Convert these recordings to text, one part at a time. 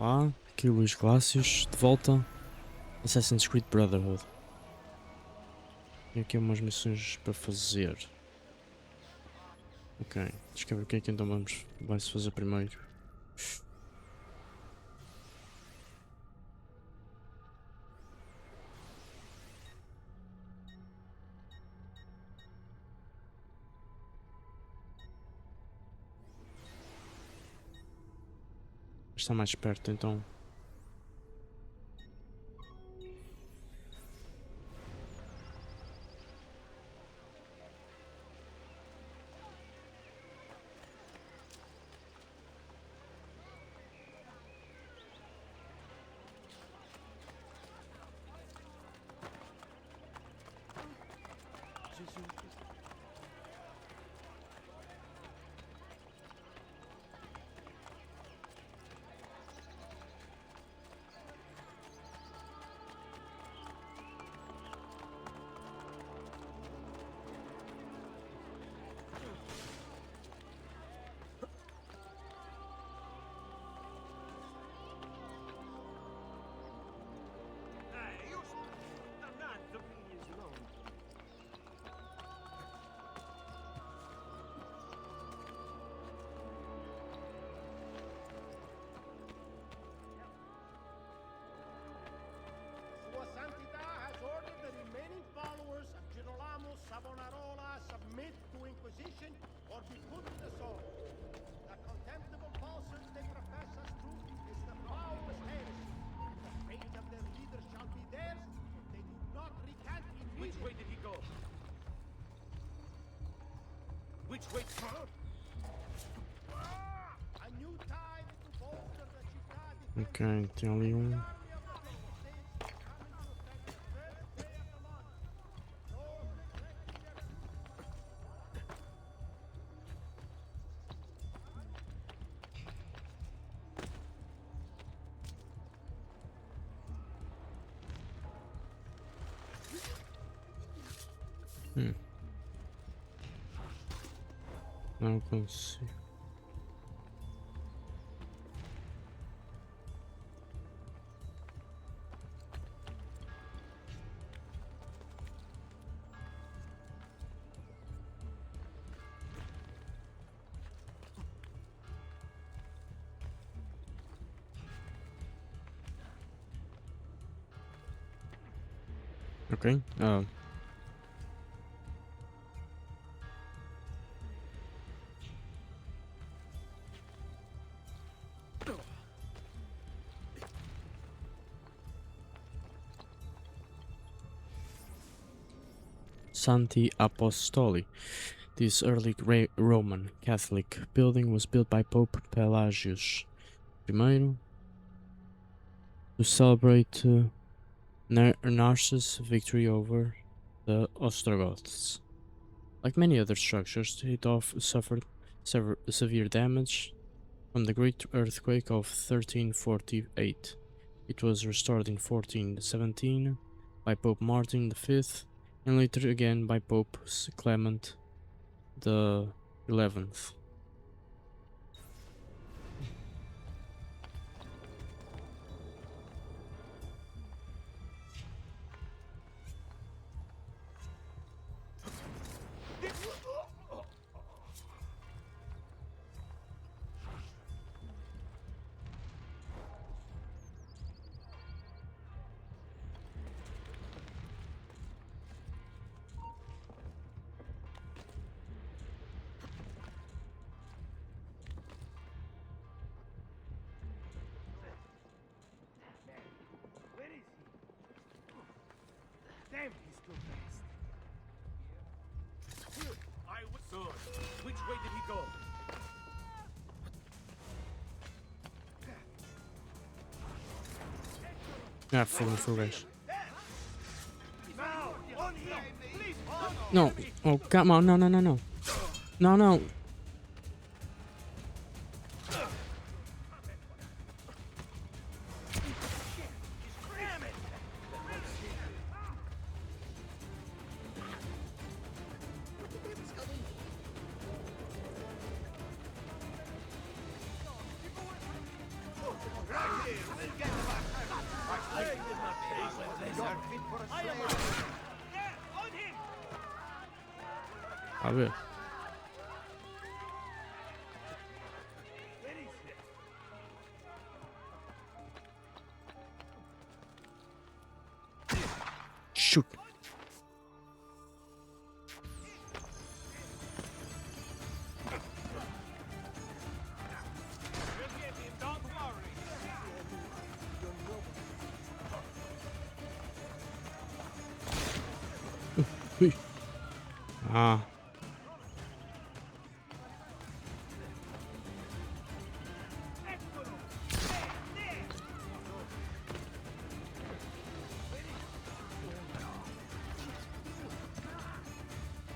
Lá, aqui Luís Glácios, de volta. Assassin's Creed Brotherhood. Tenho aqui umas missões para fazer. Ok, deixa eu ver o que é que então vai-se fazer primeiro. Está mais perto então. Sua Santità has ordered the remaining followers of Girolamo Savonarola submit to Inquisition or be put to the sword. The contemptible falsehood they profess as truth is the foulest heresy. The fate of their leaders shall be theirs if they do not recant immediately. Which way did he go? Which way? A new tide to bolster the città Ok, tem ali um. Não consigo. Ok. Santi Apostoli. This early Roman Catholic building was built by Pope Pelagius I to celebrate Narcissus' victory over the Ostrogoths. Like many other structures, it suffered severe damage from the Great Earthquake of 1348. It was restored in 1417 by Pope Martin V and later again by Pope Clement the 11th. Where is he? Damn, he's too fast. I was good. Which way did he go? Ah, for guys. Now, on him! Please, on No. Oh, come on. No. No. Damn it! Right here! A ver. Shoot. Forgive him, don't worry. Ui. Ah.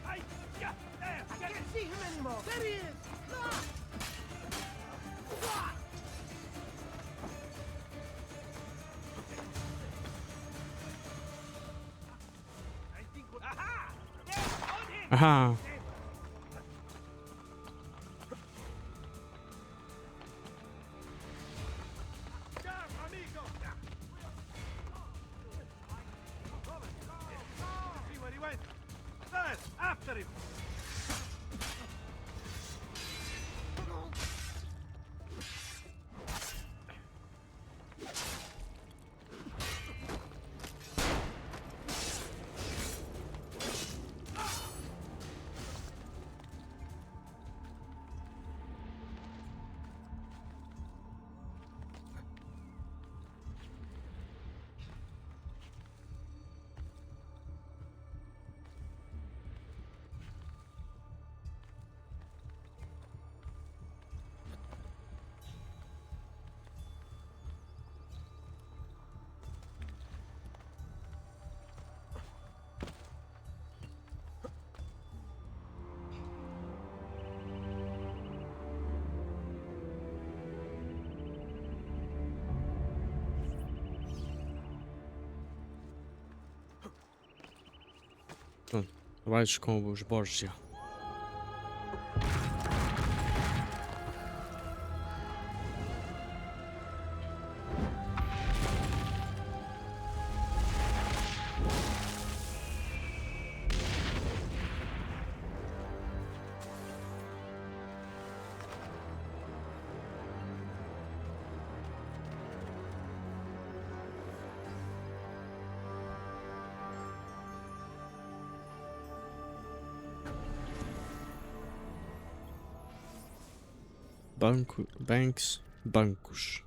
I can't see him anymore. There he is. Look! I think we're... Aha! There, on him! Aha. Down, amigo! See where he went? There, after him! Pronto. Trabalhos com os Borgia. Bancos.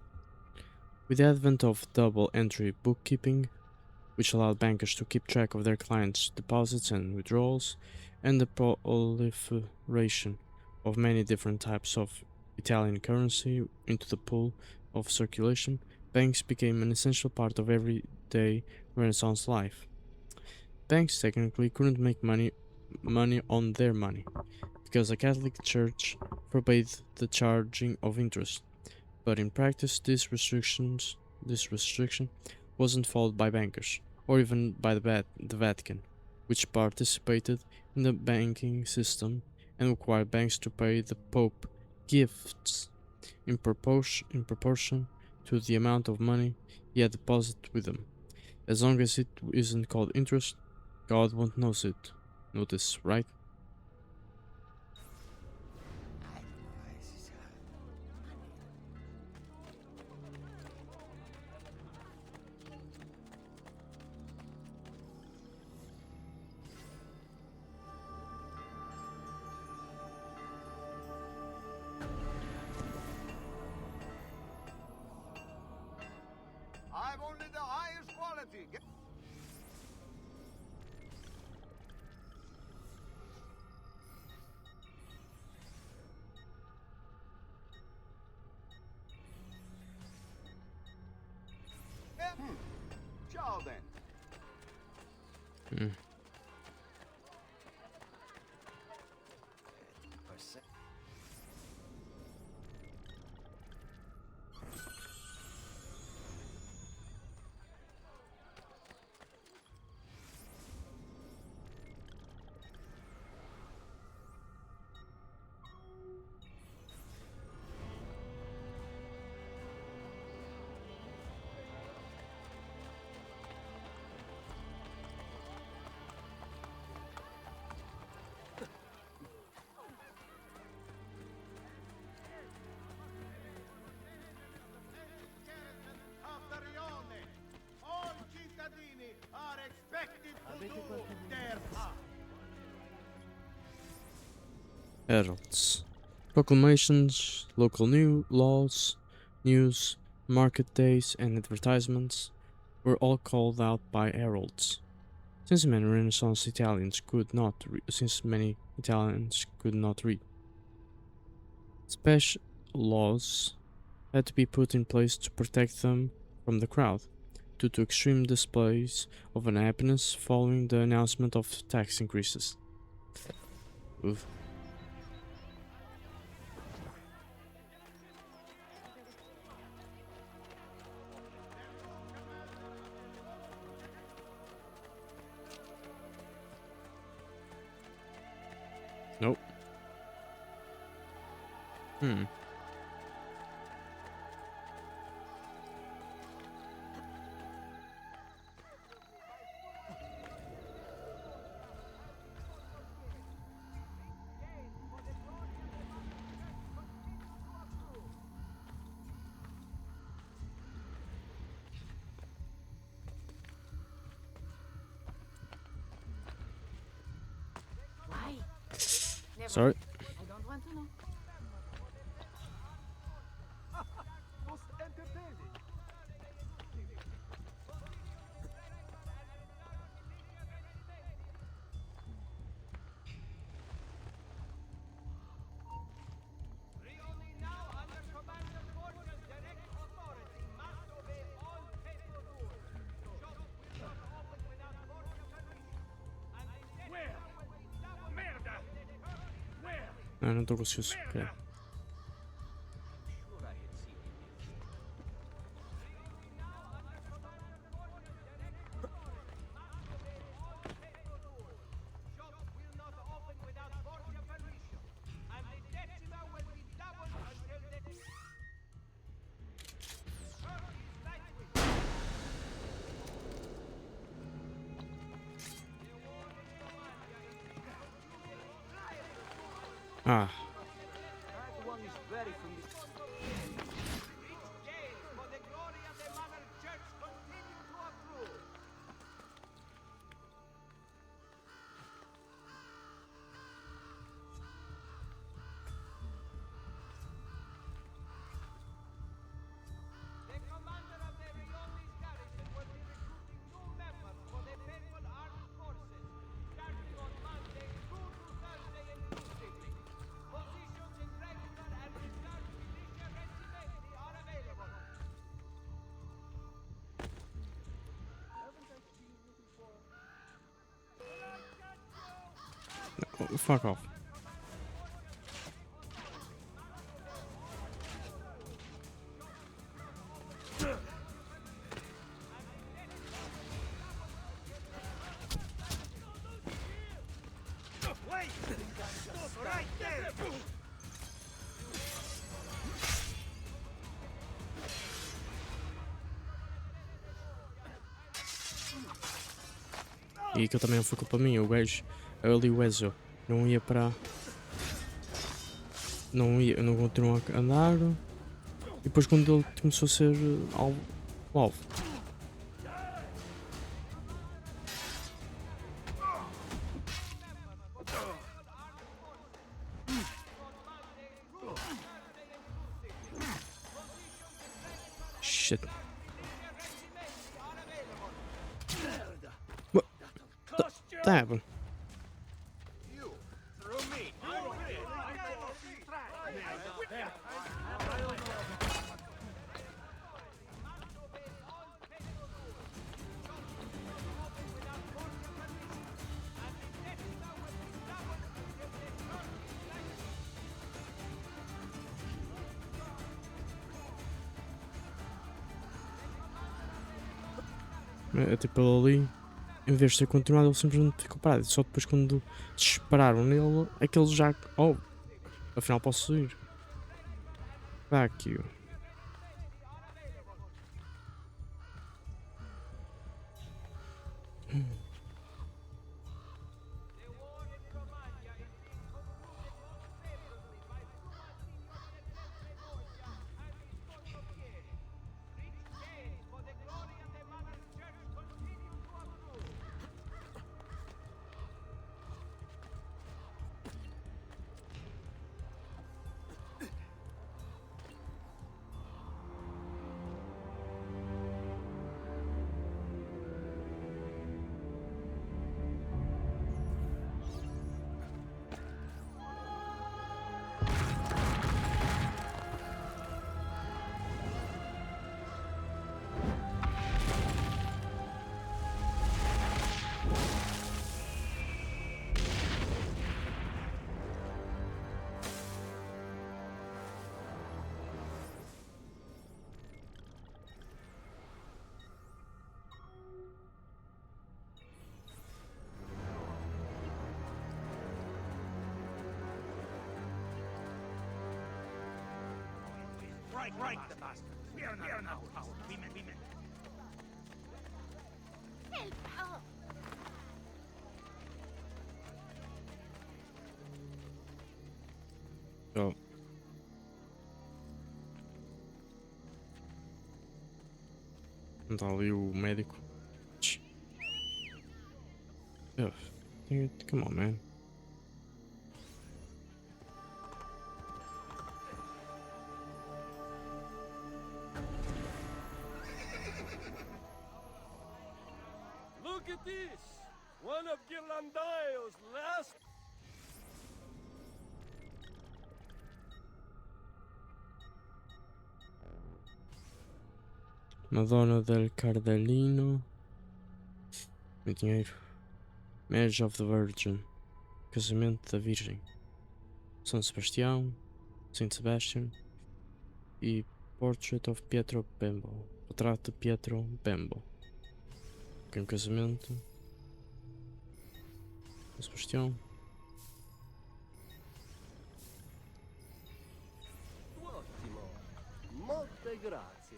With the advent of double entry bookkeeping, which allowed bankers to keep track of their clients' deposits and withdrawals, and the proliferation of many different types of Italian currency into the pool of circulation, banks became an essential part of everyday Renaissance life. Banks technically couldn't make money on their money, because the Catholic Church forbade the charging of interest. But in practice, this restriction wasn't followed by bankers, or even by the Vatican, which participated in the banking system and required banks to pay the Pope gifts in proportion to the amount of money he had deposited with them. As long as it isn't called interest, God won't notice it. Notice, right? I've only the highest quality. Ciao then. Hmm. Heralds. Proclamations, local laws, news, market days, and advertisements were all called out by heralds. Since many Renaissance Italians could not read, special laws had to be put in place to protect them from the crowd, due to extreme displays of unhappiness following the announcement of tax increases. Oof. Nope. Hmm. Why? Never. Sorry. I don't want to know. Most entertaining. Rioni now under Commander Forger's direct authority must obey all faithful rules. Shops will not open without Forger permission. And the where? Merda! Where? Ah, não estou conseguindo subir. Ah. That one is very familiar. For the glory of the Mother Church, continue to approve. The commander of the Riolis garrison will be recruiting new members for the Papal Armed Forces, starting on Monday through to Thursday inclusively. Positions in regular and reserve militia regimenti are available. Oh, fuck off. Wait! Stop right there! E aquilo também não foi culpa minha, o gajo, ali o Ezio, não ia para. Não continuou a andar. E depois quando ele começou a ser alvo. Shit. What the happened? You, through me. É tipo ele ali, em vez de ter continuado, ele simplesmente ficou parado. Só depois quando dispararam nele, é que ele já. Oh, afinal posso ir. Fuck you. Strike the bastard. We are not power. Women. Quel power! Oh. Não tá ali o médico. Oh, come on, man. Look at this! One of Ghirlandaio's last... Madonna del Cardellino. Meu dinheiro. Marriage of the Virgin. Casamento da Virgem. São Sebastião. Saint Sebastian. E Portrait of Pietro Bembo. Retrato de Pietro Bembo. Com casamento. São Sebastião. Ottimo! Molte grazie.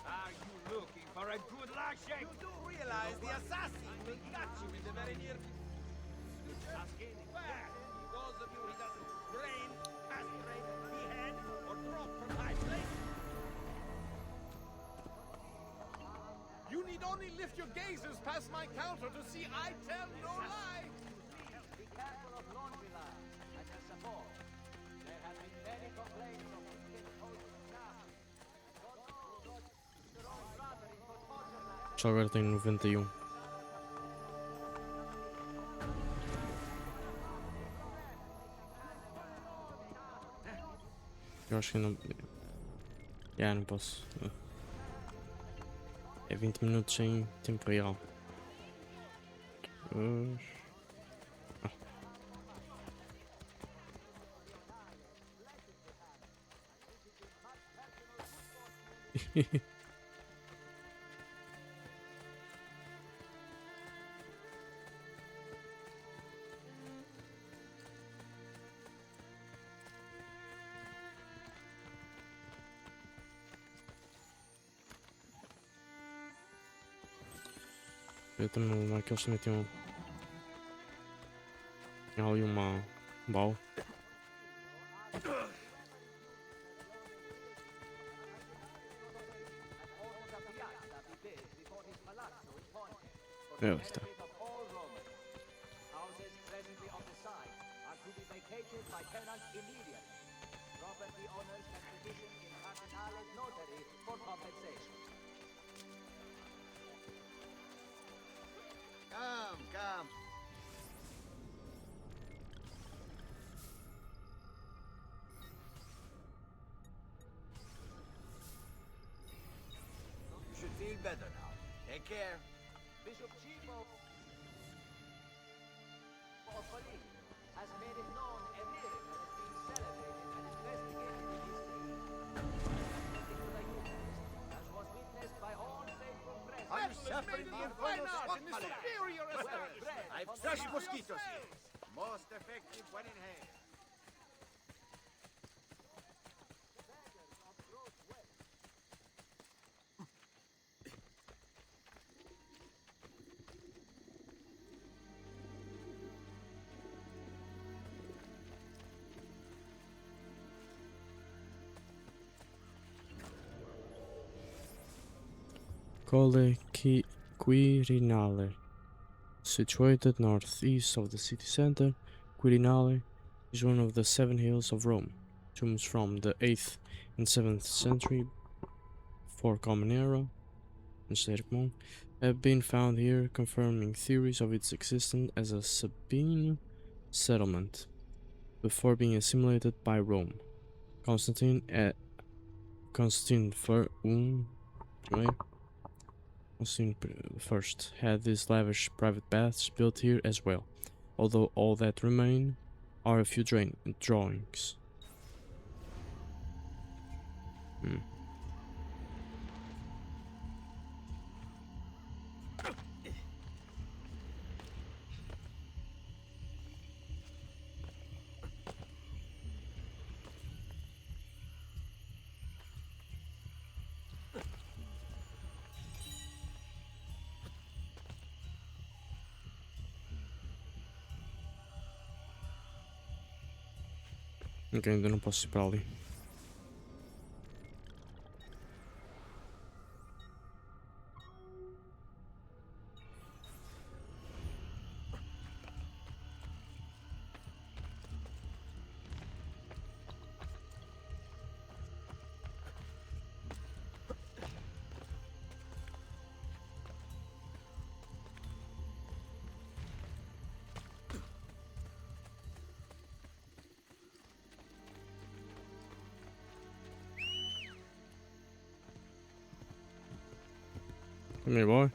Are you looking for a good lashing? You do realize the assassin will catch you in the very near future? Where? Those of you he doesn't brain, castrate, behead, or drop from high place? You need only lift your gazes past my counter to see I tell no lie! Be careful of laundry lines and their support. There have been many complaints of skin-coated staff. Your own brother in good fortune last Só agora tenho 91. Eu acho que não. Não posso. É 20 minutos em tempo real. Eu também lá que eles também tinham. Tinha ali uma bala. É, está. houses presently on the site are to be vacated by tenants immediately. Property owners can petition in Cardinale's notary for compensation. Come. You should feel better now. Take care. Bishop Chivo of Foligno has made it known a miracle is being celebrated and investigated in his name. Particular Eucharist, as was witnessed by all faithful present. Are you suffering the infernal spot in the malaria? superior Well, establishment! bread I've from the crushed house mosquitoes of here. Most effective when in hand. Colle Quirinale. Situated northeast of the city center, Quirinale is one of the 7 hills of Rome. Tombs from the 8th and 7th century for Common Era have been found here, confirming theories of its existence as a Sabine settlement before being assimilated by Rome. Constantine first had these lavish private baths built here as well, although all that remain are a few drawings. Ok, ainda não posso ir para ali. Come here, boy.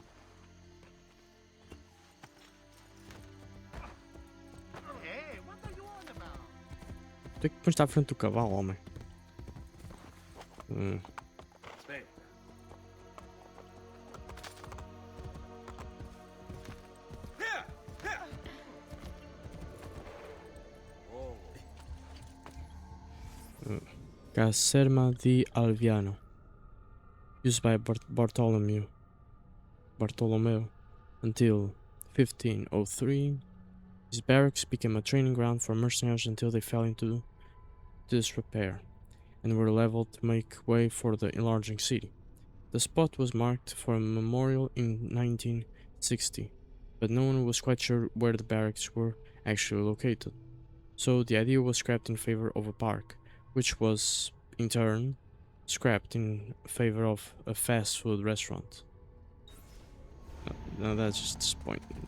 Hey, what are you on about? Tu é que pões-te à frente do cavalo, homem? Aspetta. Here! Here! Oh. Caserma di Alviano. Used by Bartolomeo until 1503. These barracks became a training ground for mercenaries until they fell into disrepair and were leveled to make way for the enlarging city. The spot was marked for a memorial in 1960, but no one was quite sure where the barracks were actually located. So the idea was scrapped in favor of a park, which was, in turn, scrapped in favor of a fast food restaurant. Now that's just disappointing.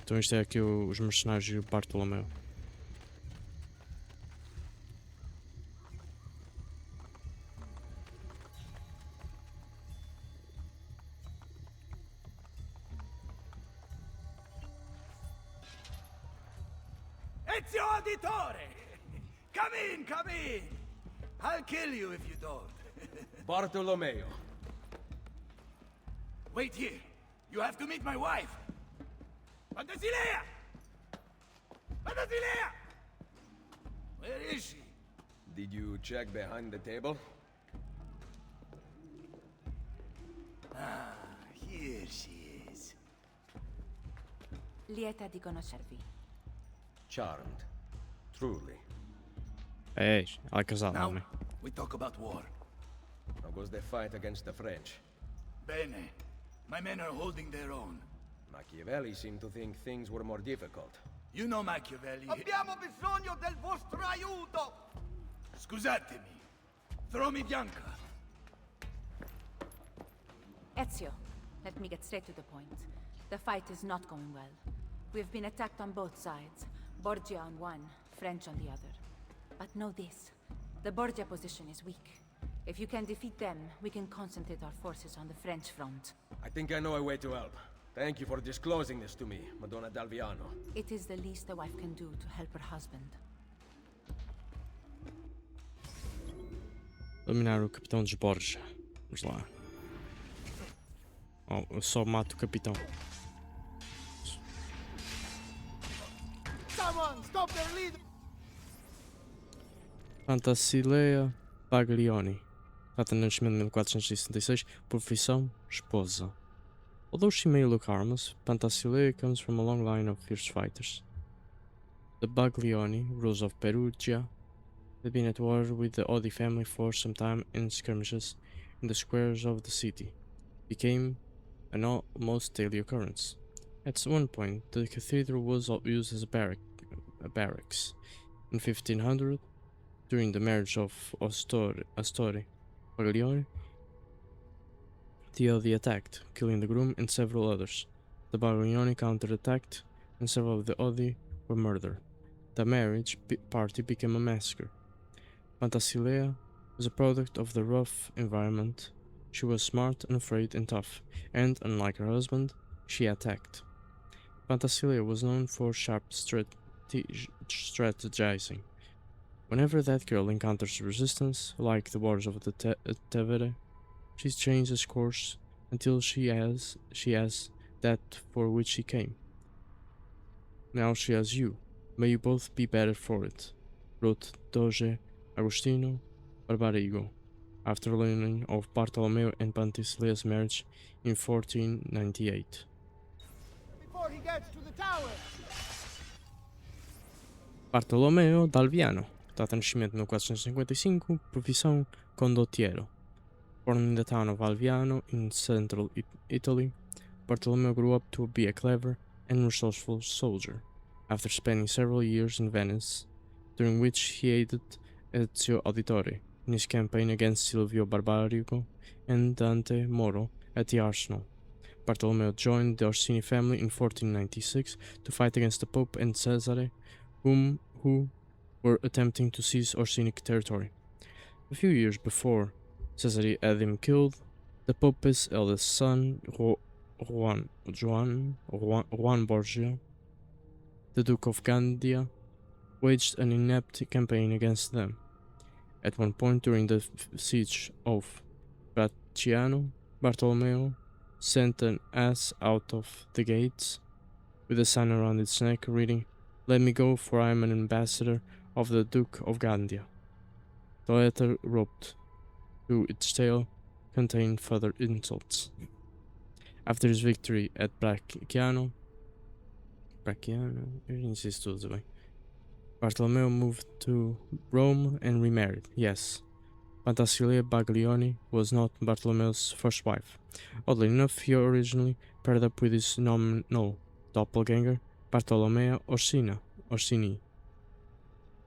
Então isto é aqui os mercenários e o Bartolomeo. Ezio Auditore! Come in, come in! I'll kill you if you don't. Bartolomeo. Wait here. You have to meet my wife. Pantasilea! Pantasilea! Where is she? Did you check behind the table? Ah, here she is. Lieta di conoscervi. Charmed. Truly. É, ela é casada, Now, homem. we talk about war. How goes the fight against the French? Bene. My men are holding their own. Machiavelli seemed to think things were more difficult. You know Machiavelli. Abbiamo bisogno del vostro aiuto! Scusatemi. Throw me Bianca. Ezio, let me get straight to the point. The fight is not going well. We've been attacked on both sides. Borgia on one, French on the other. But know this. The Borgia position is weak. If you can defeat them, we can concentrate our forces on the French front. I think I know a way to help. Thank you for disclosing this to me, Madonna d'Alviano. It is the least a wife can do to help her husband. Eliminar o capitão dos Borja. Vamos lá. Oh, eu só mato o capitão. Someone stop their leader! Pantasilea Baglioni. Data de nascimento de 1466. Profissão: esposa. Although she may look harmless, Pantasilea comes from a long line of fierce fighters. The Baglioni, rulers of Perugia, had been at war with the Oddi family for some time, and skirmishes in the squares of the city became an almost daily occurrence. At one point, the cathedral was used as a barracks. In 1500, during the marriage of Astori Baglioni, the Oddi attacked, killing the groom and several others. The Baglioni counterattacked, and several of the Oddi were murdered. The marriage party became a massacre. Pantasilea was a product of the rough environment. She was smart, unafraid, and tough, and, unlike her husband, she attacked. Pantasilea was known for sharp strategizing. Whenever that girl encounters resistance, like the waters of the Tevere, she changes course until she has that for which she came. Now she has you. May you both be better for it, wrote Doge Agostino Barbarigo, after learning of Bartolomeo and Pantisilea's marriage in 1498. before he gets to the tower. Bartolomeo d'Alviano, data de nascimento 1455, profissão condottiero. Born in the town of Alviano in central Italy, Bartolomeo grew up to be a clever and resourceful soldier, after spending several years in Venice, during which he aided Ezio Auditore in his campaign against Silvio Barbarigo and Dante Moro at the Arsenal. Bartolomeo joined the Orsini family in 1496 to fight against the Pope and Cesare, who were attempting to seize Orsini territory. A few years before Cesare had him killed, the Pope's eldest son, Juan Borgia, the Duke of Gandia, waged an inept campaign against them. At one point during the siege of Bracciano, Bartolomeo sent an ass out of the gates with a sign around its neck reading, "Let me go, for I am an ambassador of the Duke of Gandia." The letter roped to its tail contained further insults. After his victory at Bracciano, eu insisto tudo bem. Bartolomeo moved to Rome and remarried. Yes, Pantasilea Baglioni was not Bartolomeo's first wife. Oddly enough, he originally paired up with his nominal doppelganger, Bartolomeo Orsini,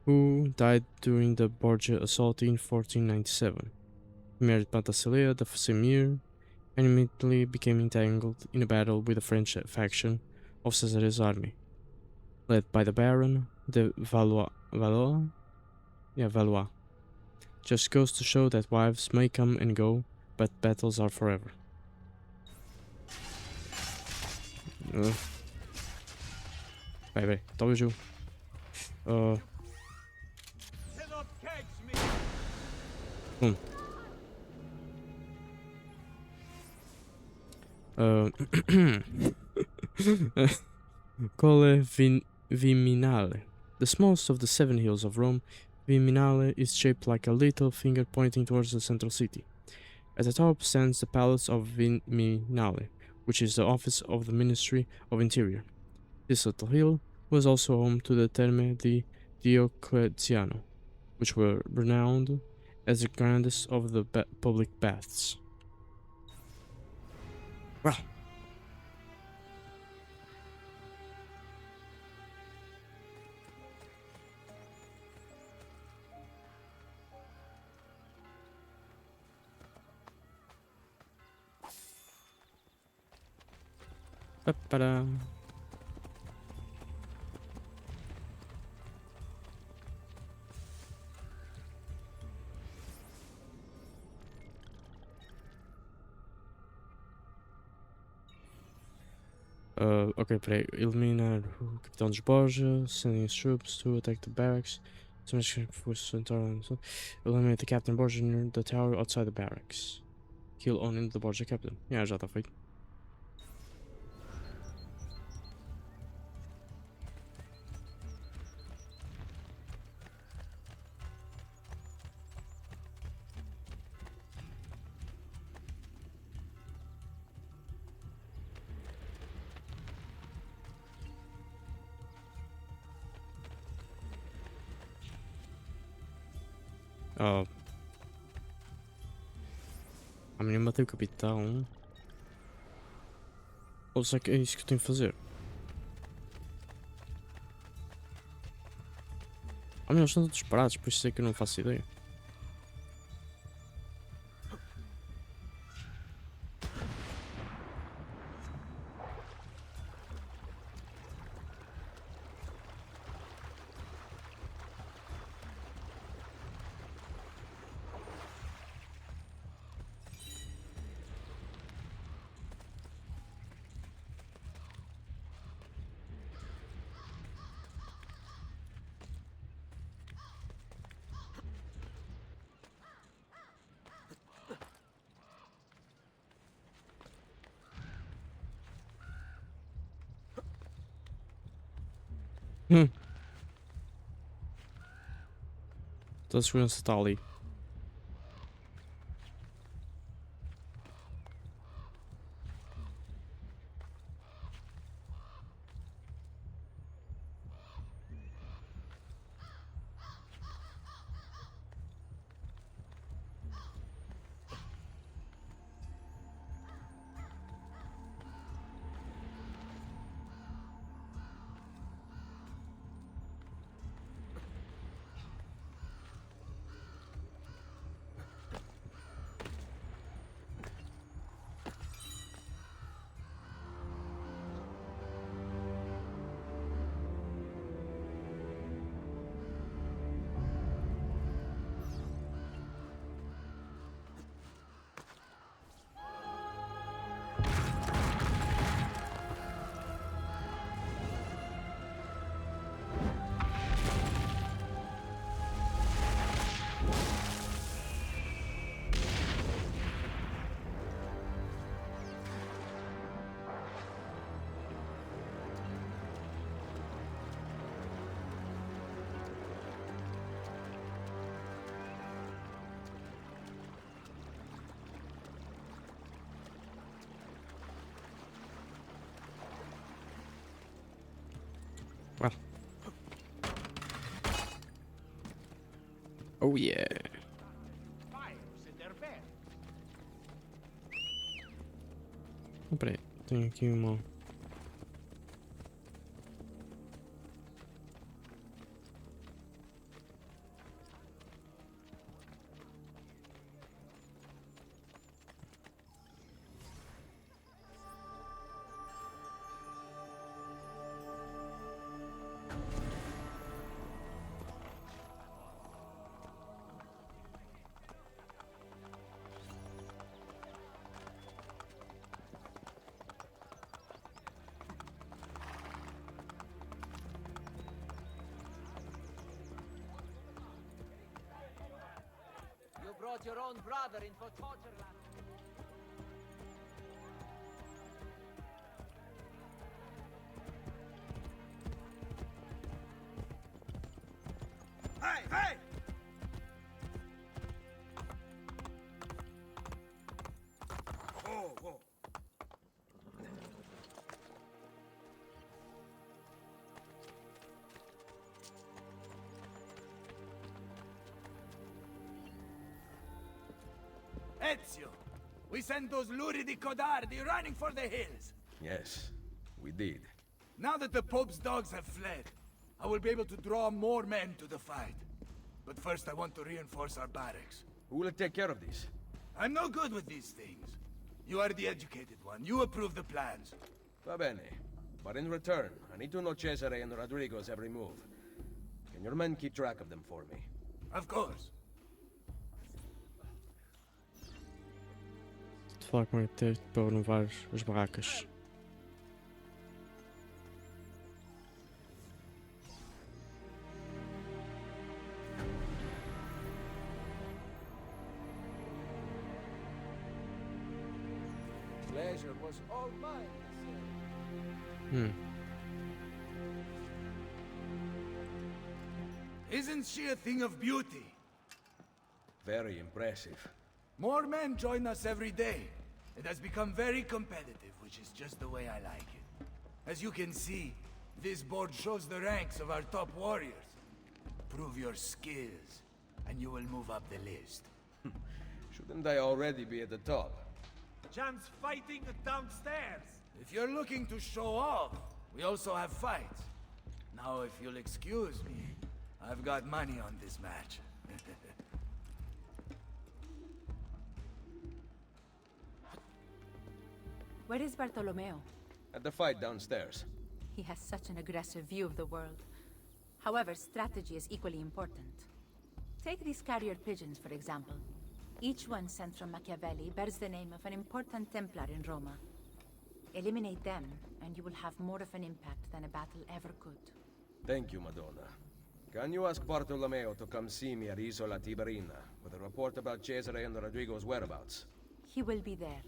who died during the Borgia assault in 1497. He married Pantasilea the same year and immediately became entangled in a battle with the French faction of Cesare's army, led by the Baron de Valois. Just goes to show that wives may come and go, but battles are forever. Vai, talvez eu. Cannot catch me. Colle Viminale. The smallest of the 7 hills of Rome, Viminale is shaped like a little finger pointing towards the central city. At the top stands the Palace of Viminale, which is the office of the Ministry of Interior. This little hill was also home to the Terme di Diocleziano, which were renowned as the grandest of the public baths. Well, pa-pa-da. Ok, peraí. Eliminar o Capitão dos Borgia, sending his troops to attack the barracks. Eliminate the Captain Borgia near the tower outside the barracks. Kill only the Borgia Captain. Yeah, já está feito. A menina matei o capitão. Ou será que é isso que eu tenho que fazer? Eles estão todos parados, por isso é que eu não faço ideia. Toda a segurança está ali. Well. Oh yeah. Fires in their bed. Oh, peraí, tenho aqui uma. You brought your own brother in for torture last. Hey, hey! Whoa, whoa. Ezio, we sent those luridi codardi running for the hills. Yes, we did. Now that the Pope's dogs have fled, I will be able to draw more men to the fight. But first I want to reinforce our barracks. Who will take care of this? I'm no good with these things. You are the educated one. You approve the plans. Va bene. But in return, I need to know Cesare and Rodrigo's every move. Can your men keep track of them for me? Of course. De falar com ele ter para renovar as barracas. Pleasure was all mine, sir. Isn't she a thing of beauty? Very impressive. More men join us every day. It has become very competitive, which is just the way I like it. As you can see, this board shows the ranks of our top warriors. Prove your skills, and you will move up the list. Shouldn't I already be at the top? Jan's fighting downstairs. If you're looking to show off, we also have fights. Now, if you'll excuse me, I've got money on this match. Where is Bartolomeo? At the fight downstairs. He has such an aggressive view of the world. However, strategy is equally important. Take these carrier pigeons, for example. Each one sent from Machiavelli bears the name of an important Templar in Roma. Eliminate them, and you will have more of an impact than a battle ever could. Thank you, Madonna. Can you ask Bartolomeo to come see me at Isola Tiberina with a report about Cesare and Rodrigo's whereabouts? He will be there.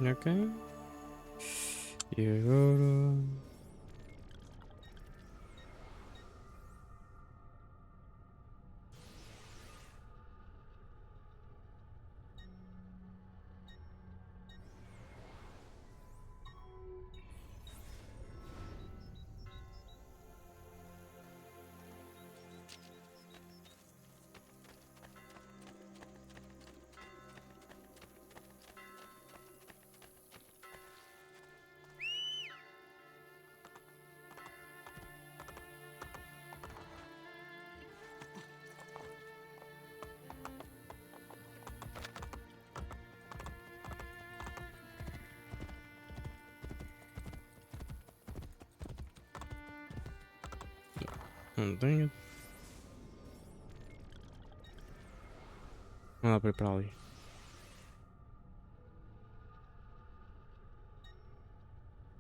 Ok. E agora. Não tenho. Não dá para ir para ali.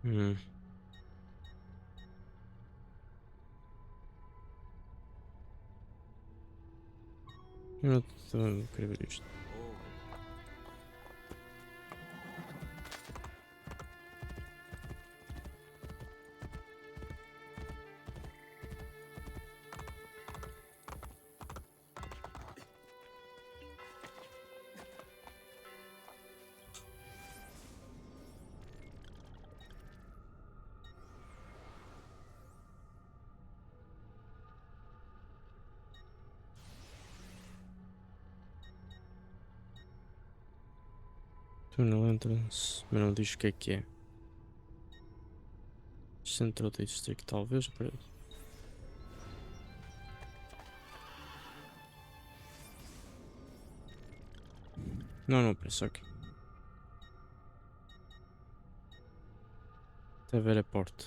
Hum. Eu não queria ver isto. Tunnel entrance, mas não diz o que é. Central District, talvez. Não, não, pensa aqui. Até ver a porta.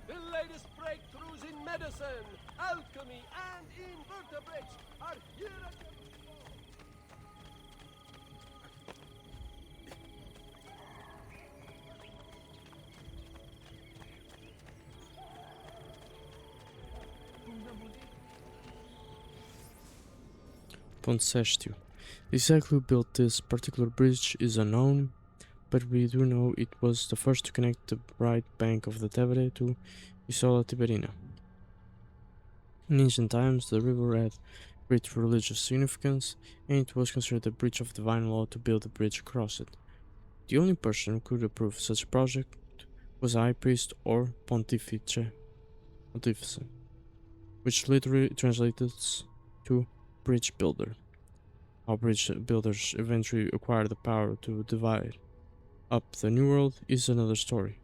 The latest breakthroughs in medicine, alchemy, and invertebrates are here at your Ponto Sestio. Exactly who built this particular bridge is unknown, but we do know it was the first to connect the right bank of the Tevere to Isola Tiberina. In ancient times, the river had great religious significance, and it was considered a breach of divine law to build a bridge across it. The only person who could approve such a project was a high priest or pontifice, which literally translates to bridge builder. How bridge builders eventually acquired the power to divide up the New World is another story.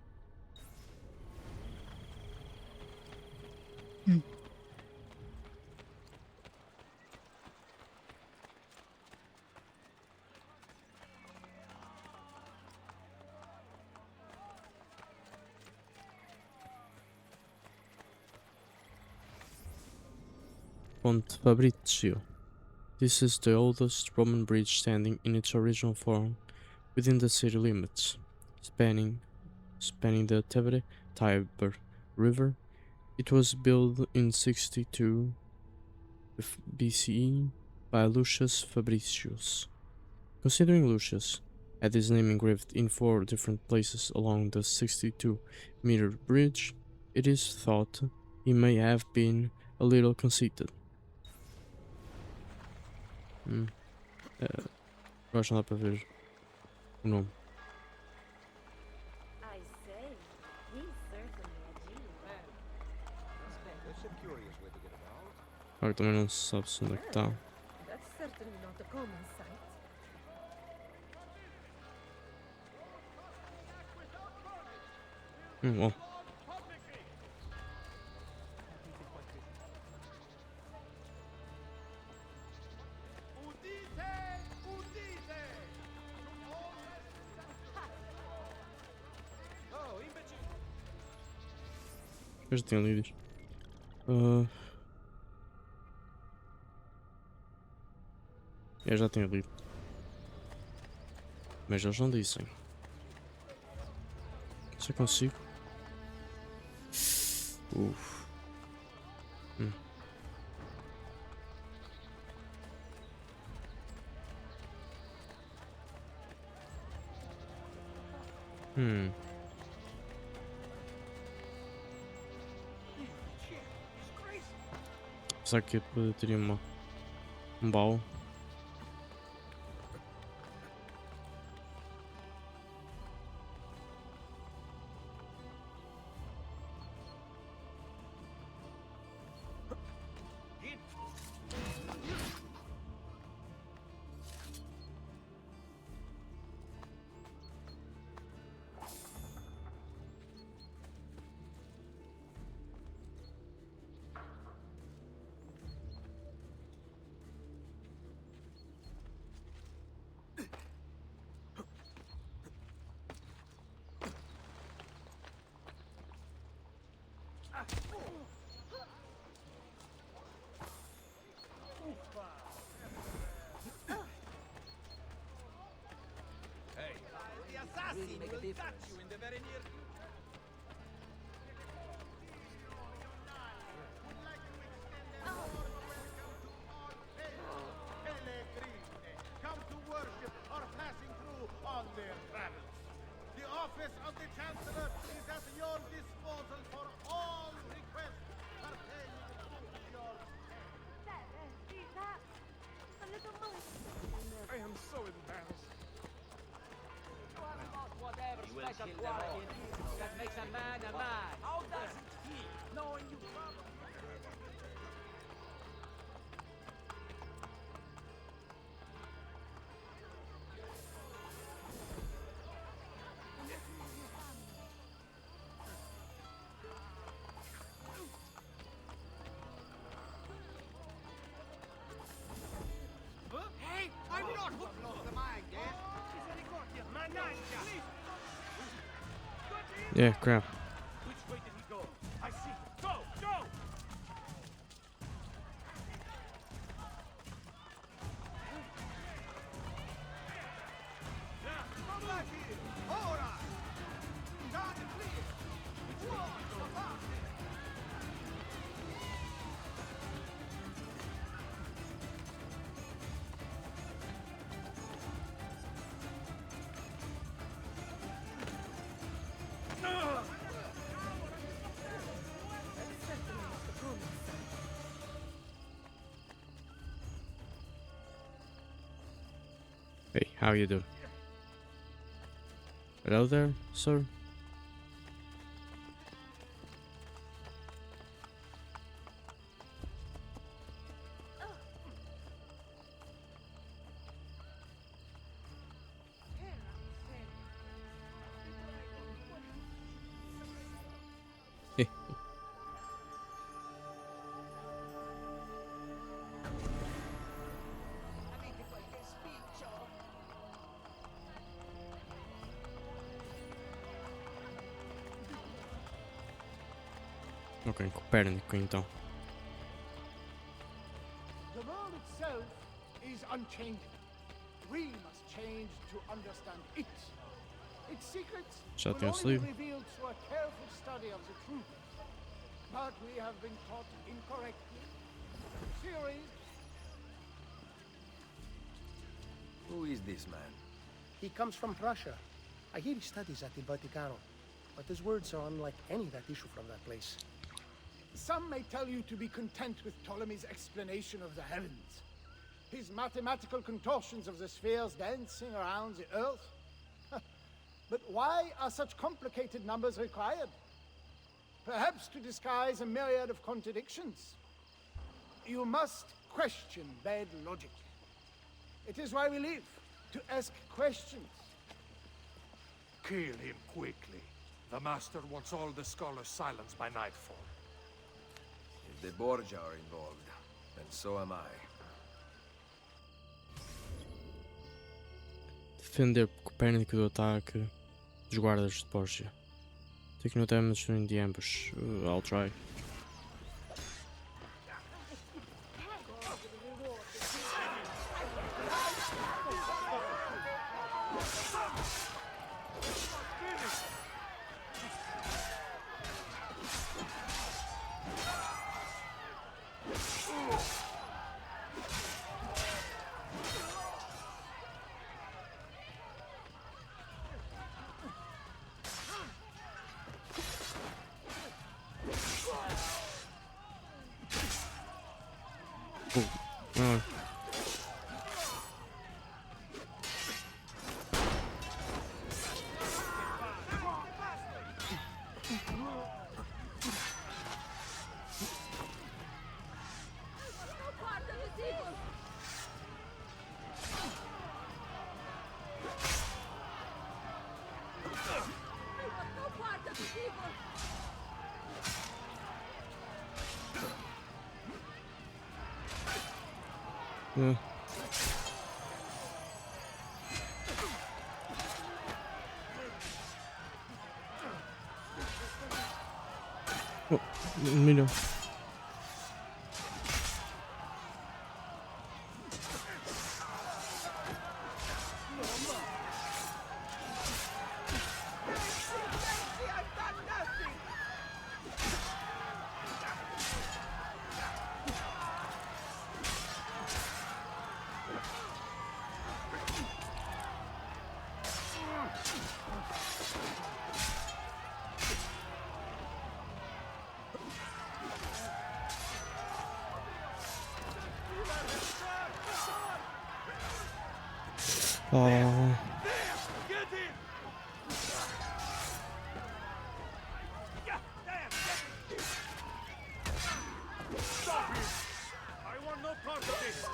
Ponte Fabrizio. This is the oldest Roman bridge standing in its original form within the city limits, spanning the Tevere Tiber River. It was built in 62 BCE by Lucius Fabricius. Considering Lucius had his name engraved in 4 different places along the 62-meter bridge, it is thought he may have been a little conceited. Eu acho que não dá para ver o nome. I say, he's certainly a Jew. That's a curious way to get about. Claro que também não se sabe se onde é que está. That's certainly not a common sight. Bom. Udite, udite! Oh, imbecile! Eu já tinha lido isto. Eu já tinha lido. Mas eles não dizem. Se eu consigo. Uf. Hum. Hum. Será que eu teria um baú? The assassin will touch you in the very near... Come to worship or passing through on their travels. The office of the Chancellor is at your disposal for all requests pertaining to your... See that? A little monkey. I am so embarrassed. Whatever special quality that makes a man a man. How does it feel knowing you probably... Hey, I'm not hooked off the mind, eh? Managgia! Yeah, crap. Which way did he go? I see. Go! Go! Come back here! Ora! Got it clear! Towards the Parte! Hey, how you doing? Hello there, sir? Hey. Avete qualche spiccio? Ok, Copérnico então. The world itself is unchanging. We must change to understand it. Its secrets Já will tem o only be livro. revealed through a careful study of the truth. But we have been taught incorrectly. Theories. Who is this man? He comes from Prussia. I hear he studies at the Vaticano, but his words are unlike any that issue from that place. Some may tell you to be content with Ptolemy's explanation of the heavens. His mathematical contortions of the spheres dancing around the earth. But why are such complicated numbers required? Perhaps to disguise a myriad of contradictions. You must question bad logic. It is why we live, to ask questions. Kill him quickly. The Master wants all the scholars silenced by nightfall. If the Borgia are involved, then so am I. Defender Copérnico do ataque dos guardas de Borgia. Take no damage during the ambush. I'll try. Oh. Yeah. Oh, mira. Oh. I want no part of this!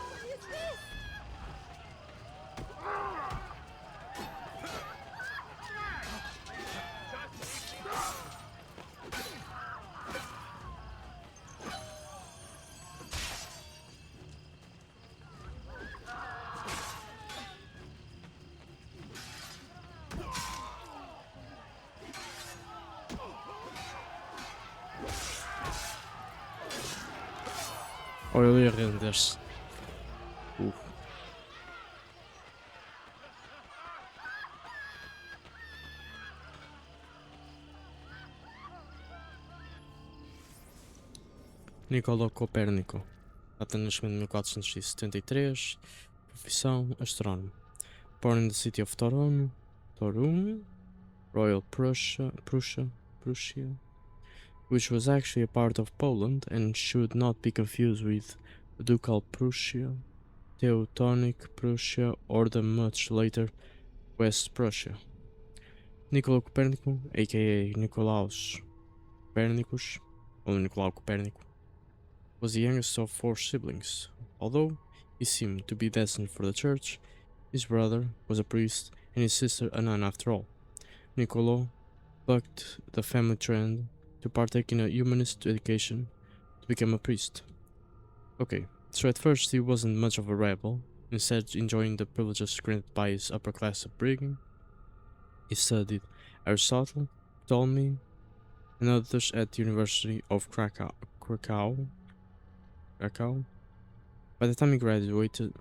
Olha ali a render-se. Nicolau Copérnico. Data de nascimento de 1473. Profissão: astrónomo. Born in the city of Toruń, Royal Prussia, which was actually a part of Poland and should not be confused with Ducal Prussia, Teutonic Prussia, or the much later West Prussia. Nicolau Copérnico, aka Nicolaus Copernicus, or Nicolau Copernico, was the youngest of 4 siblings. Although he seemed to be destined for the church, his brother was a priest and his sister a nun after all. Niccolò bucked the family trend to partake in a humanist education to become a priest. Okay, so at first he wasn't much of a rebel, instead enjoying the privileges granted by his upper class upbringing. He studied Aristotle, Ptolemy, and others at the University of Krakow. By the time he graduated,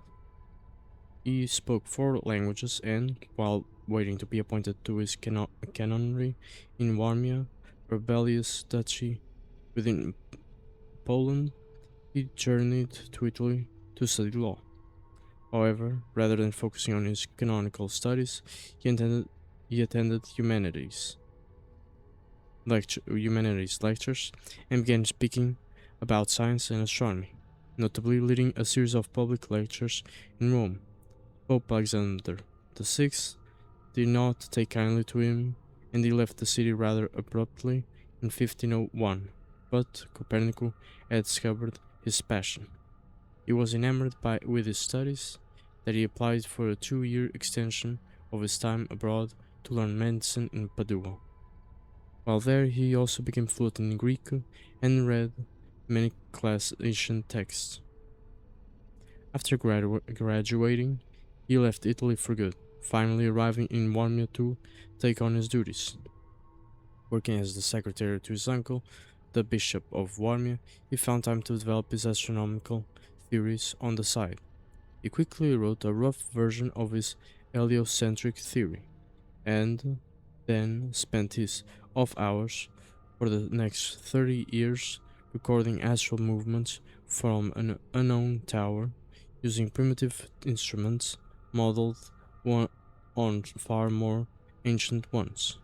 he spoke 4 languages and, while waiting to be appointed to his canonry in Warmia, rebellious duchy within Poland, he journeyed to Italy to study law. However, rather than focusing on his canonical studies, he attended humanities lectures and began speaking about science and astronomy, notably leading a series of public lectures in Rome. Pope Alexander VI did not take kindly to him, and he left the city rather abruptly in 1501, but Copernicus had discovered his passion. He was enamored with his studies that he applied for a 2-year extension of his time abroad to learn medicine in Padua. While there, he also became fluent in Greek and read many ancient texts. After graduating, he left Italy for good, finally arriving in Warmia to take on his duties. Working as the secretary to his uncle, the Bishop of Warmia, he found time to develop his astronomical theories on the side. He quickly wrote a rough version of his heliocentric theory, and then spent his off hours for the next 30 years recording astral movements from an unknown tower using primitive instruments modeled on far more ancient ones.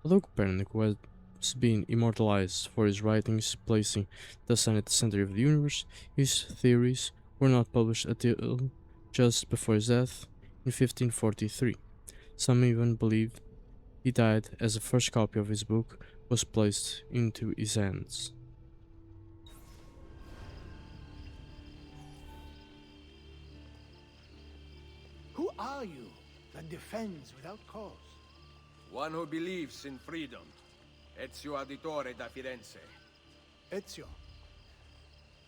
Although Copernicus has been immortalized for his writings placing the sun at the center of the universe, his theories were not published until just before his death in 1543. Some even believe he died as the first copy of his book was placed into his hands. Who are you that defends without cause? One who believes in freedom. Ezio Auditore da Firenze. Ezio.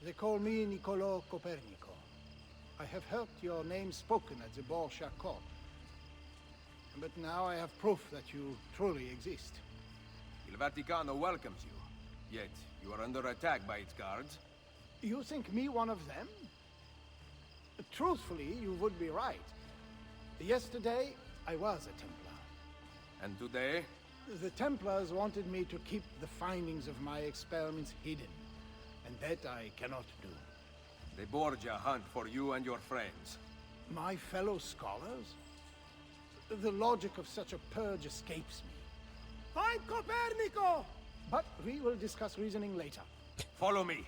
They call me Niccolò Copernico. I have heard your name spoken at the Borgia court. But now I have proof that you truly exist. Il Vaticano welcomes you. Yet, you are under attack by its guards. You think me one of them? Truthfully, you would be right. Yesterday, I was a Templar. And today? The Templars wanted me to keep the findings of my experiments hidden, and that I cannot do. The Borgia hunt for you and your friends. My fellow scholars? The logic of such a purge escapes me. Find Copernico! But we will discuss reasoning later. Follow me.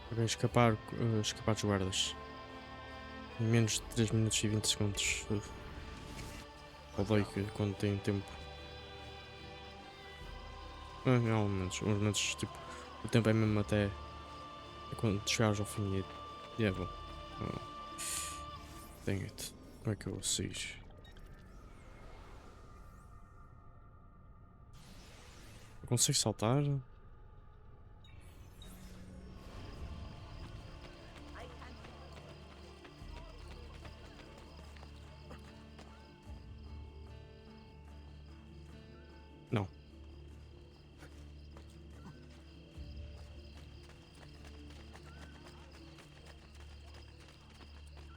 Para escapar, escapar dos guardas. Em menos de 3 minutos e 20 segundos. Odeio que quando tem tempo. Não, uns momentos tipo. O tempo é mesmo até quando chegares ao fim e é bom. Dang it. Como é que eu sei? Eu consigo saltar? Não.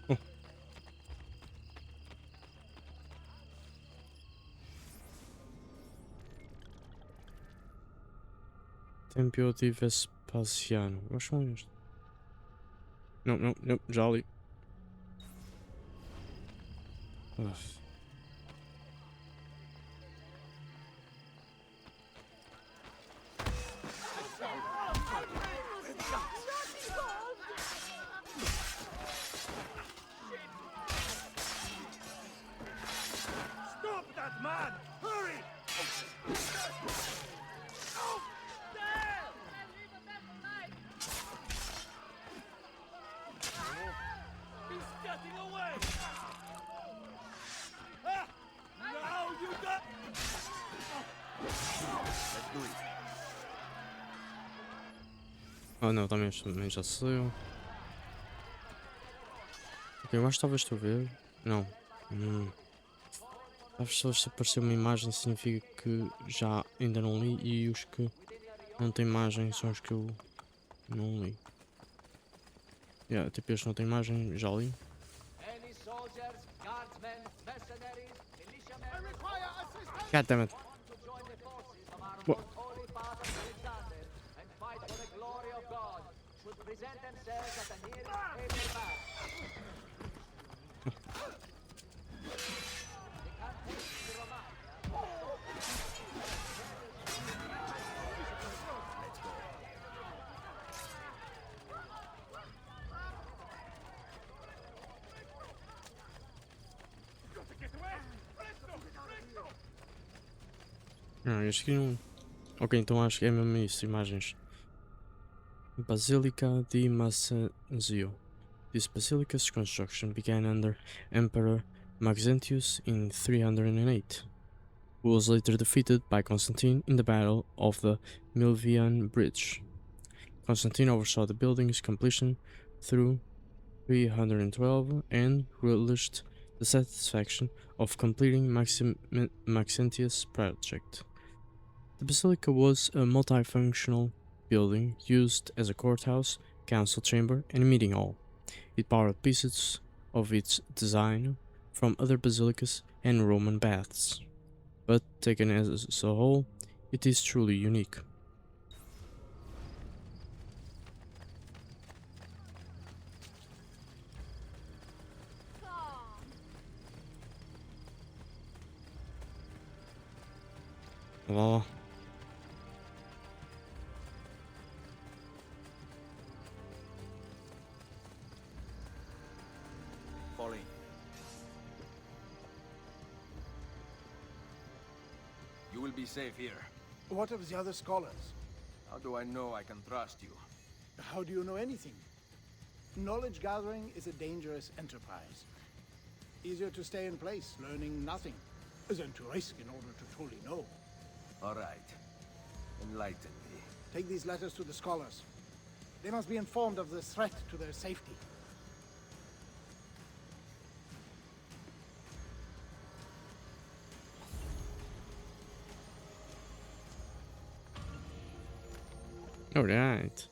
Oh. Tempio di Vespasiano. Eu acho que é este. Não, não, não, já ali. Stop that man! Hurry! He's getting away! Ah! Now you got... Let's do it. Ah não, também já saiu. Ok, eu acho que talvez estou a ver. Não. Talvez se aparecer uma imagem significa que já ainda não li e os que não têm imagem são os que eu não li. Tipo este não tem imagem, já li. Any soldiers, guardsmen, mercenaries, militiamen... God damn it. want to join the forces of our What? most holy father Alexander and fight for the glory of God should present themselves at the nearest able match. The campaign to Romagna. Não, este aqui não. Ok, então acho que é mesmo isso, imagens. Basilica di Massenzio. This basilica's construction began under Emperor Maxentius in 308, who was later defeated by Constantine in the Battle of the Milvian Bridge. Constantine oversaw the building's completion through 312 and relished the satisfaction of completing Maxentius' project. The basilica was a multifunctional building used as a courthouse, council chamber, and meeting hall. It borrowed pieces of its design from other basilicas and Roman baths, but taken as a whole, it is truly unique. Va. Fall in. You will be safe here. What of the other scholars? How do I know I can trust you? How do you know anything? Knowledge gathering is a dangerous enterprise. Easier to stay in place, learning nothing, than to risk in order to truly know. All right. Enlighten me. Take these letters to the scholars. They must be informed of the threat to their safety. Alright.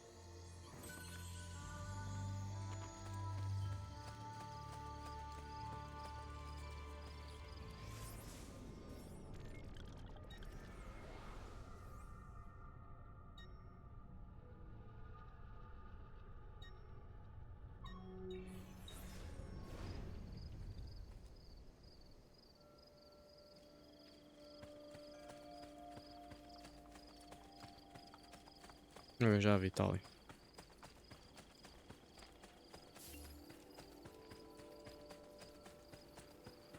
Eu já vi, tá ali.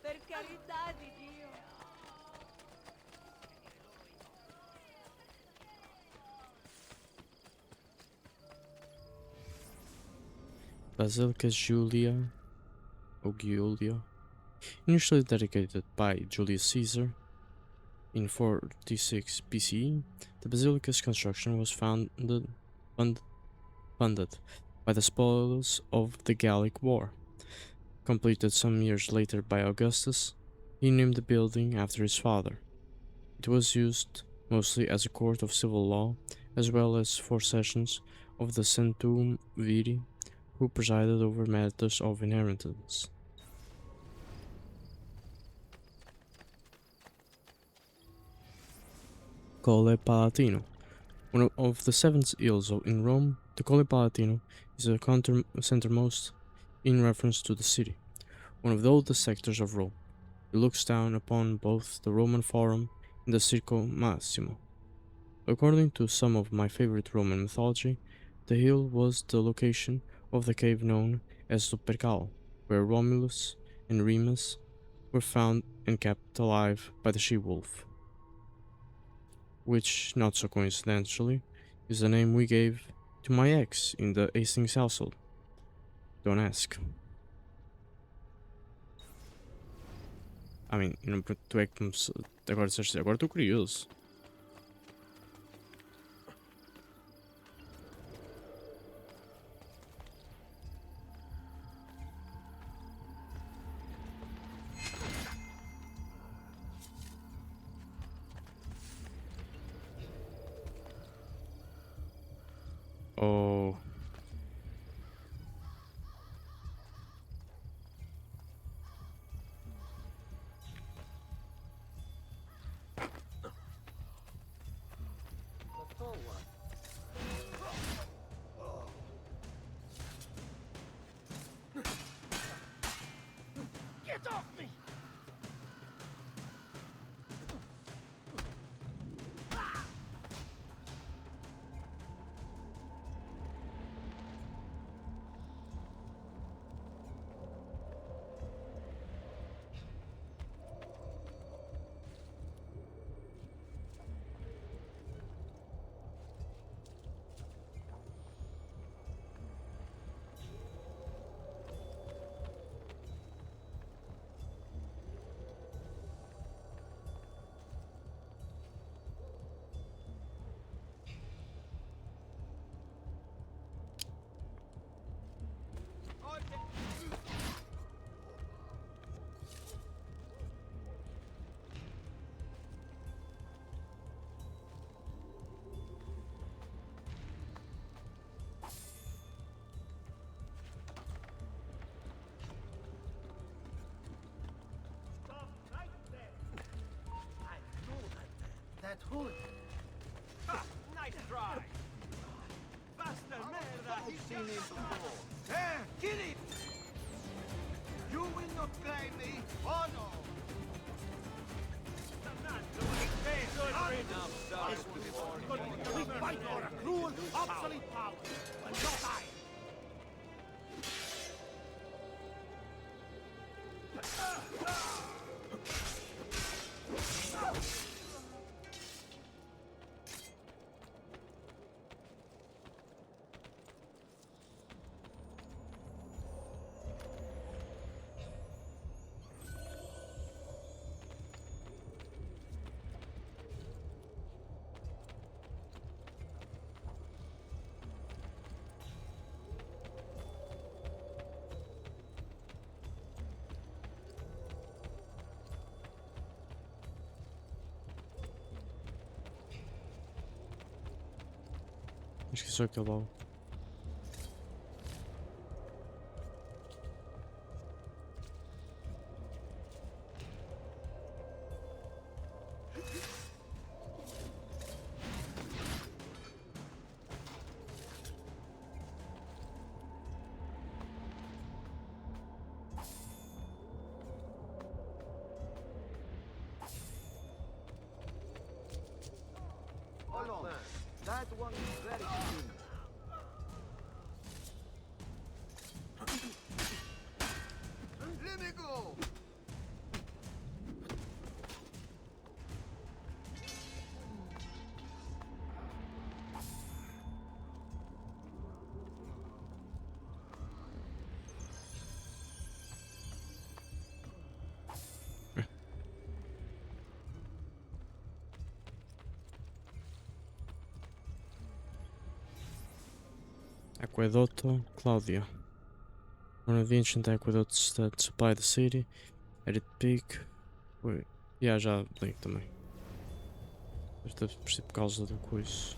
Per carità di Dio. Basilica Julia, or Giulia, initially dedicated by Julius Caesar in 46 BCE, the basilica's construction was funded by the spoils of the Gallic War. Completed some years later by Augustus, he named the building after his father. It was used mostly as a court of civil law, as well as for sessions of the Centum Viri, who presided over matters of inheritance. Colle Palatino. One of the seven hills in Rome, the Colle Palatino is the centermost in reference to the city, one of the oldest sectors of Rome. It looks down upon both the Roman Forum and the Circo Massimo. According to some of my favorite Roman mythology, the hill was the location of the cave known as the Percal, where Romulus and Remus were found and kept alive by the she-wolf, which, not so coincidentally, is the name we gave to my ex in the Hastings household. Don't ask. I mean, tu é que agora disseste, agora estou curioso. Oh. Get off me! Stop right there! I know that hood. Ah, nice try! Basta merda! He's seen him before. Kill him! You will not claim me! Oh no! I'm not doing it! We fight for a cruel, obsolete power, and not I. Acho que só aquele lá. Hold on. That one is very clean. Let me go! Aqueducto Claudia. One of the ancient aqueducts that supply the city. At its peak. Wait. Yeah, já li também. Mas deve ser por causa do coisa.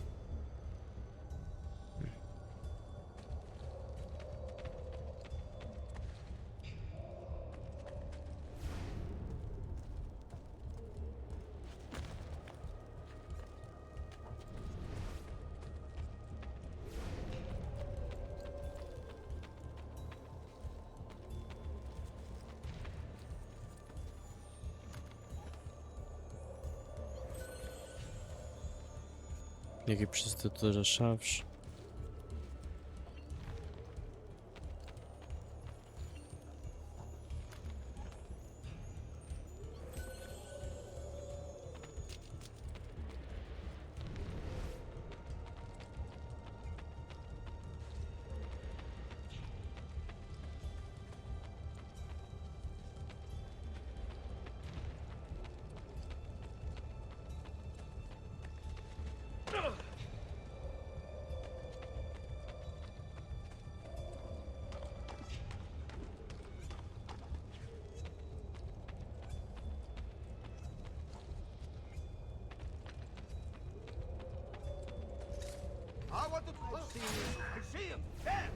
E aqui preciso ter todas as chaves. I want to see him. I see him. There!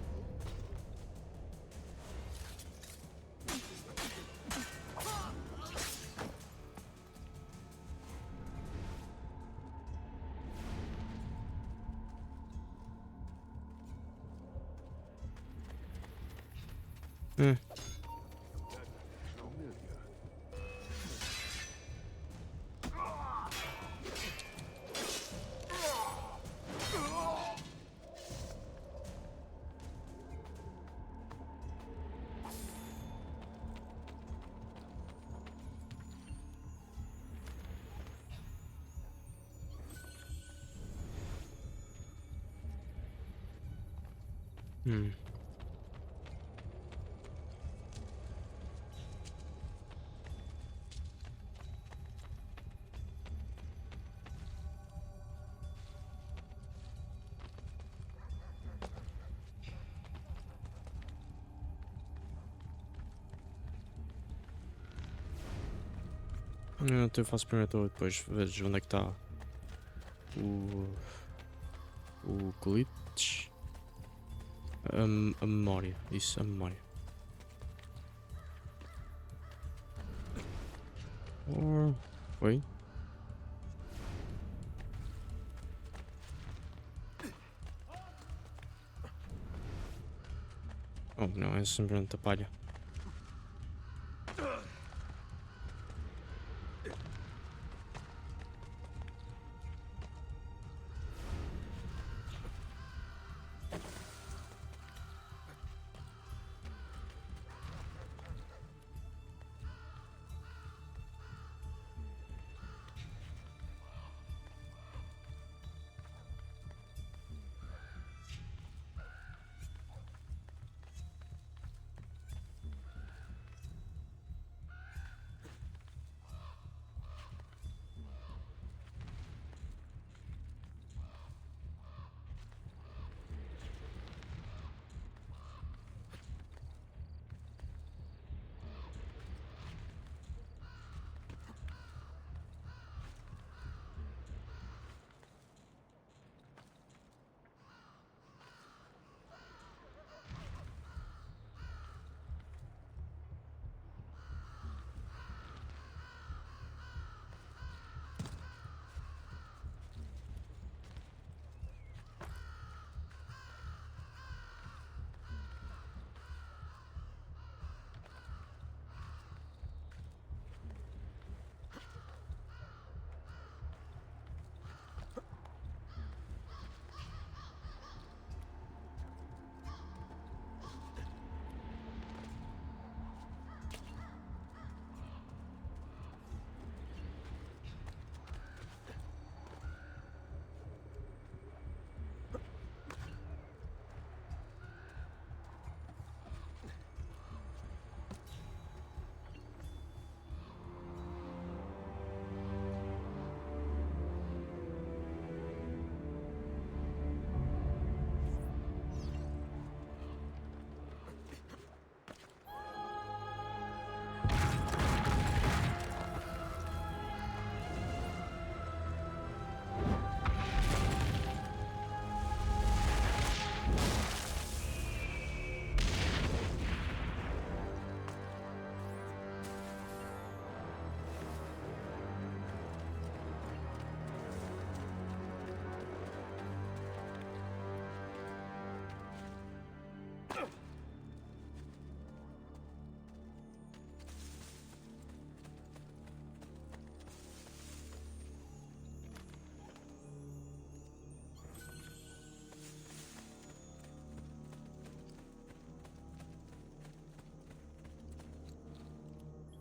Hmm. Hmm. Então eu faço primeiro tour, depois vejo onde é que está o glitch. A memória, isso, a memória. Wait. Oh não, é simplesmente a palha.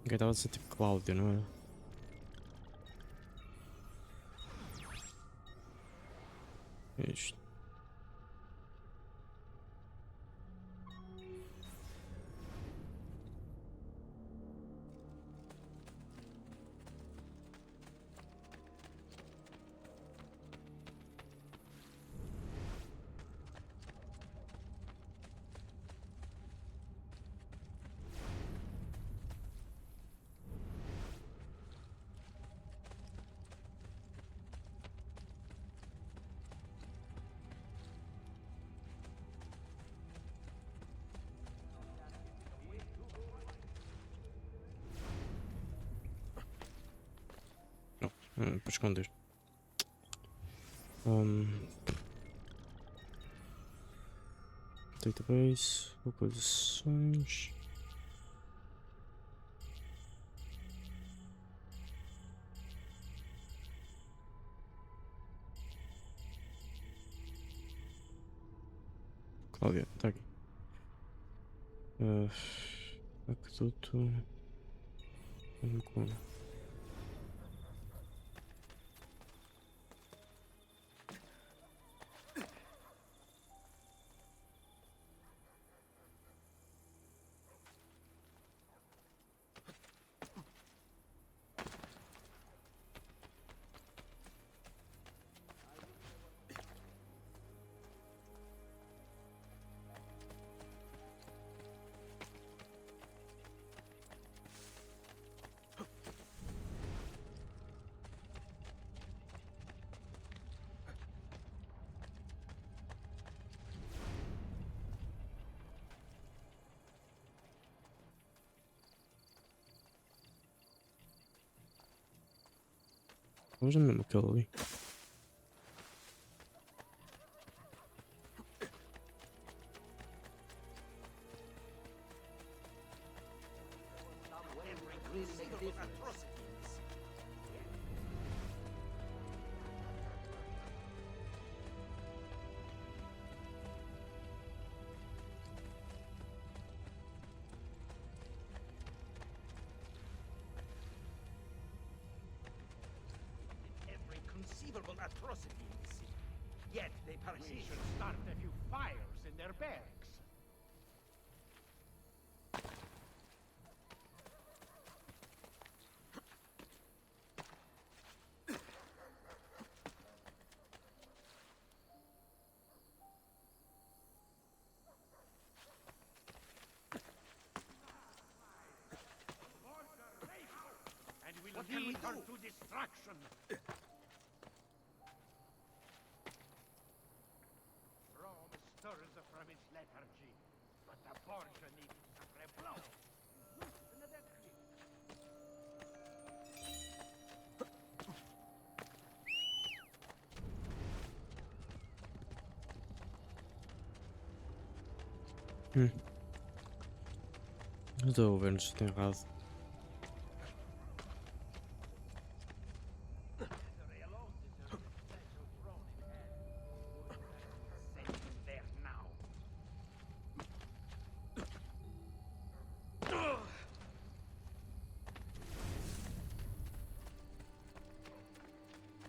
Ok, estava a ser tipo Cláudio, não era? É isto. Não, para esconder. Database, localizações. Cláudia, está aqui. Aqueduto. Com. Hoje é mesmo aquele ali. Every conceivable atrocity in the city. Yet they persist. We should start a few fires in their barracks. And we'll lead her to destruction. Rome stirs from its lethargy, but the Borgia need to suffer a blow. Estou a ver se tem errado.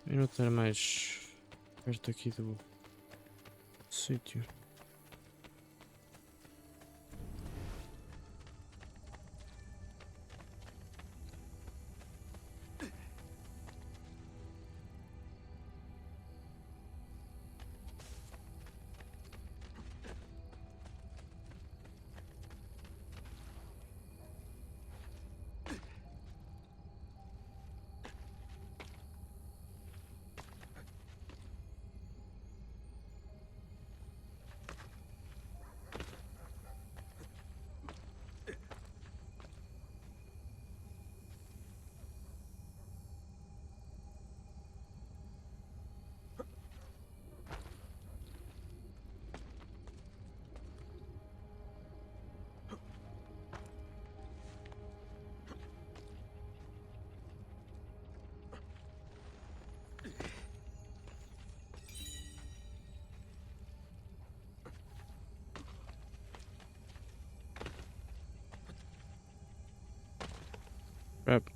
Eu não estar mais perto aqui do sítio. Crap.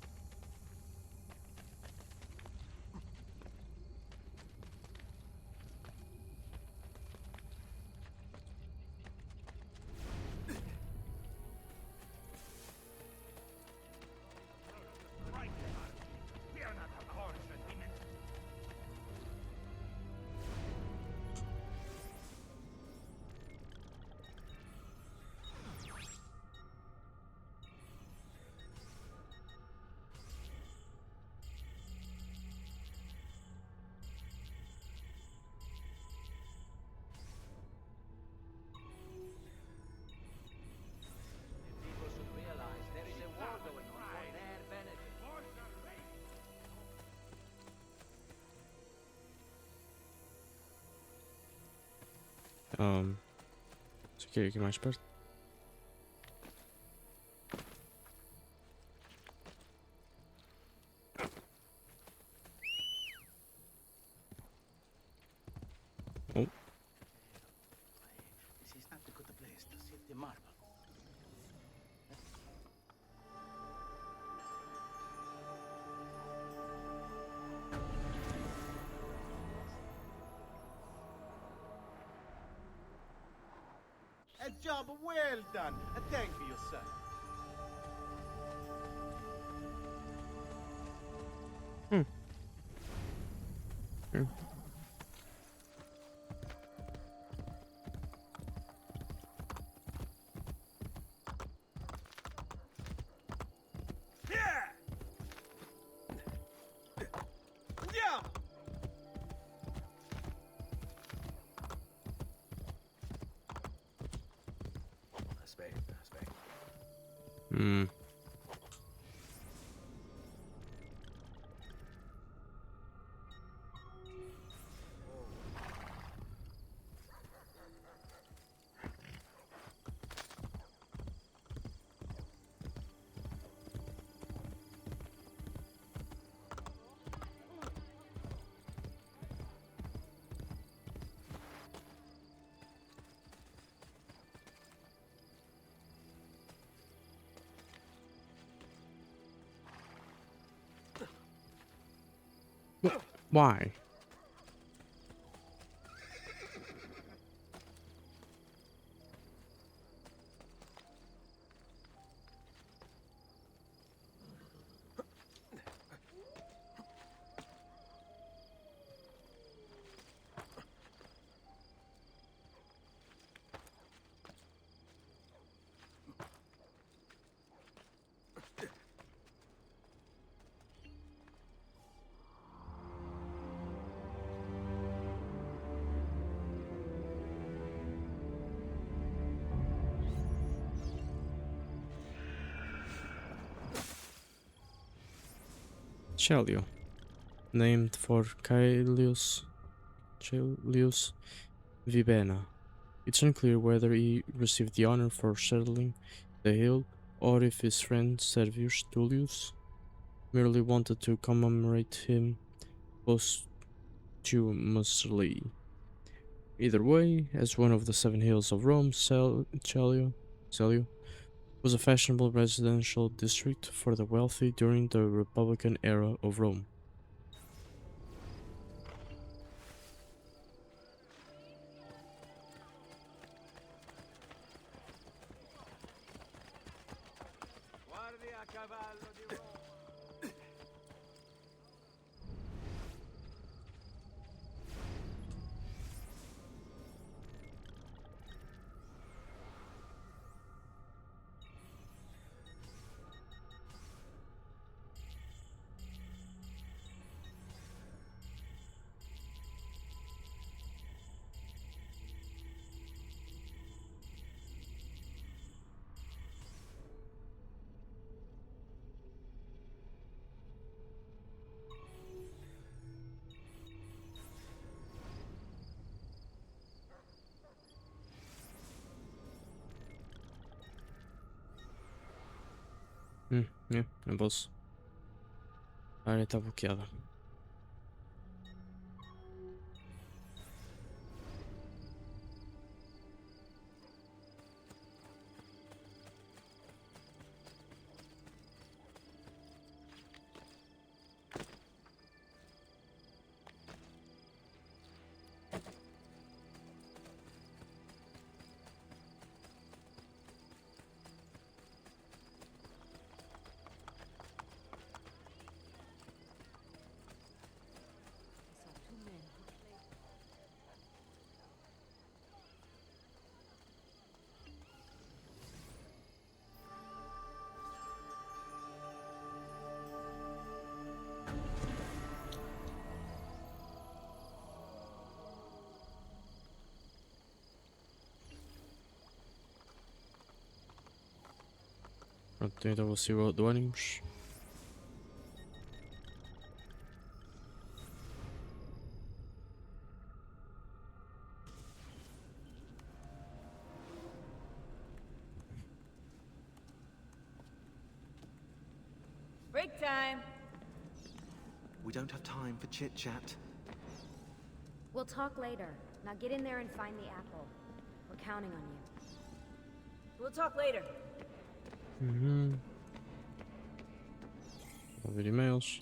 People should realize there is a war going on for their benefit. Você quer ir aqui mais perto? Oh, This is not a good place to sit the marble. A job well done. Thank you, sir. here. Yeah! Aspetta, aspetta. Hmm. Why? Chelio, named for Caelius Vibena. It's unclear whether he received the honor for settling the hill or if his friend Servius Tullius merely wanted to commemorate him posthumously. Either way, as one of the seven hills of Rome, Celio was a fashionable residential district for the wealthy during the Republican era of Rome. Guardia a cavallo di Roma. Não posso. A área está bloqueada. Pronto, então vou sair do ânimos. Break time. We don't have time for chit-chat. We'll talk later. Now get in there and find the apple. We're counting on you. We'll talk later. Vou ver e-mails.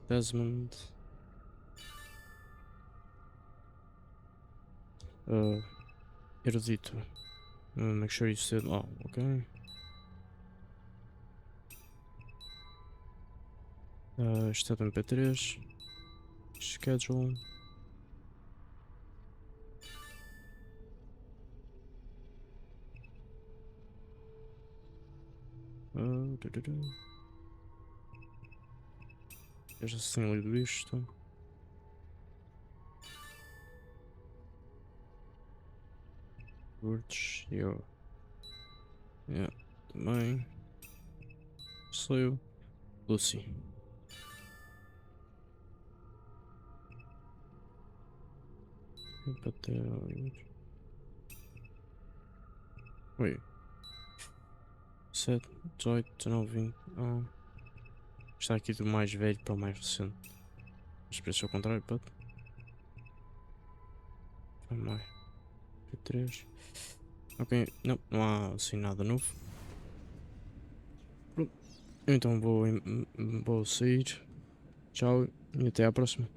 Desmond. Erudito. Make sure you said. Oh, ok. Estado MP3. Schedule. Eu já tenho lido isto. Words, eu. Yeah, também. Sou eu. Lucy. Oi. 7, 18, 19, 20. Está aqui do mais velho para o mais recente. Mas parece ao contrário, pode. Mais. P3. Ok, não há assim nada novo. Pronto. Então vou sair. Tchau e até à próxima.